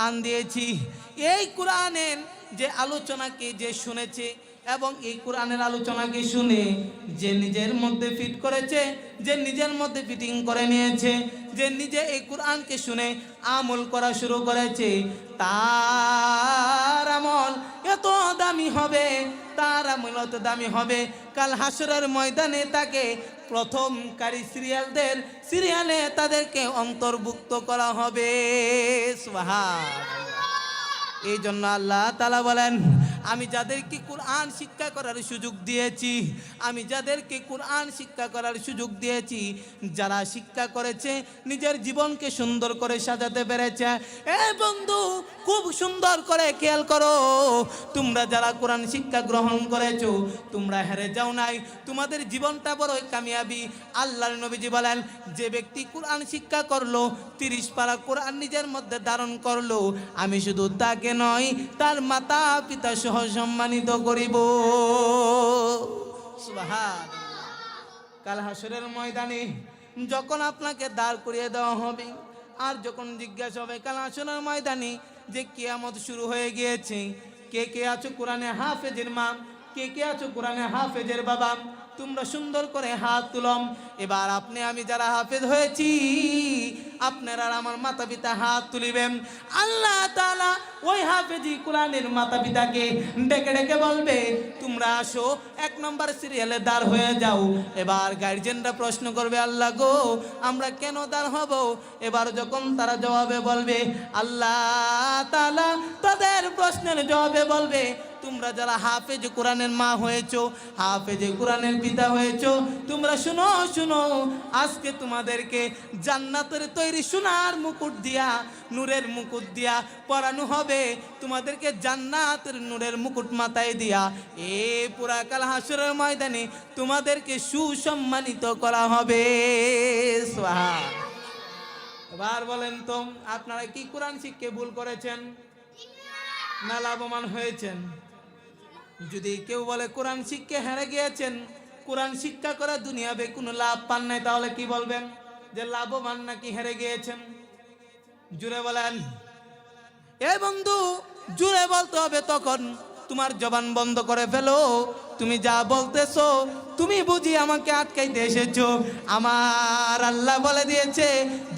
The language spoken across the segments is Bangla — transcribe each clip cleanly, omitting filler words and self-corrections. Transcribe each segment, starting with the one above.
কোরআন দিয়েছি। এই কোরআনের যে আলোচনাকে যে শুনেছে এবং এই কোরআনের আলোচনাকে শুনে যে নিজের মধ্যে ফিট করেছে, যে নিজের মধ্যে ফিটিং করে নিয়েছে, যে নিজে এই কোরআনকে শুনে আমল করা শুরু করেছে, তার আমল এত দামি হবে, তার আমল এত দামি হবে, কাল হাসরের ময়দানে তাকে প্রথমকারী সিরিয়ালে তাদেরকে অন্তর্ভুক্ত করা হবে। সুবহানাল্লাহ। এই জন্য আল্লাহ তাআলা বলেন, আমি যাদেরকে কোরআন শিক্ষা করার সুযোগ দিয়েছি, আমি যাদেরকে কোরআন শিক্ষা করার সুযোগ দিয়েছি, যারা শিক্ষা করেছে নিজের জীবনকে সুন্দর করে সাজাতে পেরেছে। এ বন্ধু, খুব সুন্দর করে খেয়াল করো, তোমরা যারা কোরআন শিক্ষা গ্রহণ করেছো তোমরা হেরে যাও নাই, তোমাদের জীবনটা বড়ই কামিয়াবি। আল্লাহর নবীজি বলেন, যে ব্যক্তি কোরআন শিক্ষা করলো, 30 পারা কোরআন নিজের মধ্যে ধারণ করলো, আমি শুধু তাকে নয় তার মাতা পিতা সহ সম্মানিত করিব। সুবহানাল্লাহ। কাল হাসরের ময়দানে যখন আপনাকে দাঁড় করিয়ে দেওয়া হবে আর যখন জিজ্ঞাসা হবে কাল হাসরের ময়দানে যে কিয়ামত শুরু হয়ে গিয়েছে, কে কে আছো কোরআনে হাফেজের মা, কে কে আছো কোরআনে হাফেজের বাবা, তোমরা সুন্দর করে হাত তুলম। এবার আপনি আমি যারা হাফেজ হয়েছি, আপনারা আমার মাতা পিতা হাত তুলিবেন। আল্লাহ তাআলা ওই হাফেজি কোরআনের মাতা পিতাকে ডেকে ডেকে বলবে, তোমরা আসো 1 নম্বর সিরিয়ালে দাঁড় হয়ে যাও। এবার গার্জিয়ানরা প্রশ্ন করবে, আল্লাহ গো, আমরা কেন দাঁড় হব? এবার যখন তারা জবাবে বলবে, আল্লাহ তাআলা তাদের প্রশ্নের জবাবে বলবে, তোমরা যারা হাফেজ কোরআনের মা হয়েছো, হাফেজে কোরআনের পিতা হয়েছো, তোমরা শুনো শুনো, আজকে তোমাদেরকে জান্নাতের তৈরি সোনার মুকুট দিয়া, নূরের মুকুট দিয়া পরানো হবে, তোমাদেরকে জান্নাতের নূরের মুকুট মাথায় দিয়া এই পুরা কাল হাসরের ময়দানে তোমাদেরকে সুসম্মানিত করা হবে। সুবহানাল্লাহ। এবার বলেন তো, আপনারা কি কোরআন শিক্ষে ভুল করেছেন না লাভবান হয়েছেন? যদি কেউ বলে কোরআন শিক্ষা হেরে গিয়েছেন, কোরআন শিক্ষা করা দুনিয়াবে কোনো লাভ পান নাই, তাহলে কি বলবেন? যে লাভবান নাকি হেরে গিয়েছেন? জুড়ে বলেন। এ বন্ধু, জুড়ে বলতে হবে। তখন তোমার জবান বন্ধ করে ফেলো। তুমি যা বলতেছো তুমি বুঝি আমাকে আটকাইতে এসেছো। আমার আল্লাহ বলে দিয়েছে,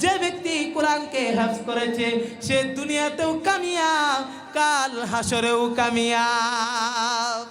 যে ব্যক্তি কোরআনকে হাফেজ করেছে সে দুনিয়াতেও কামিয়াব, কাল হাসরেও কামিয়াব।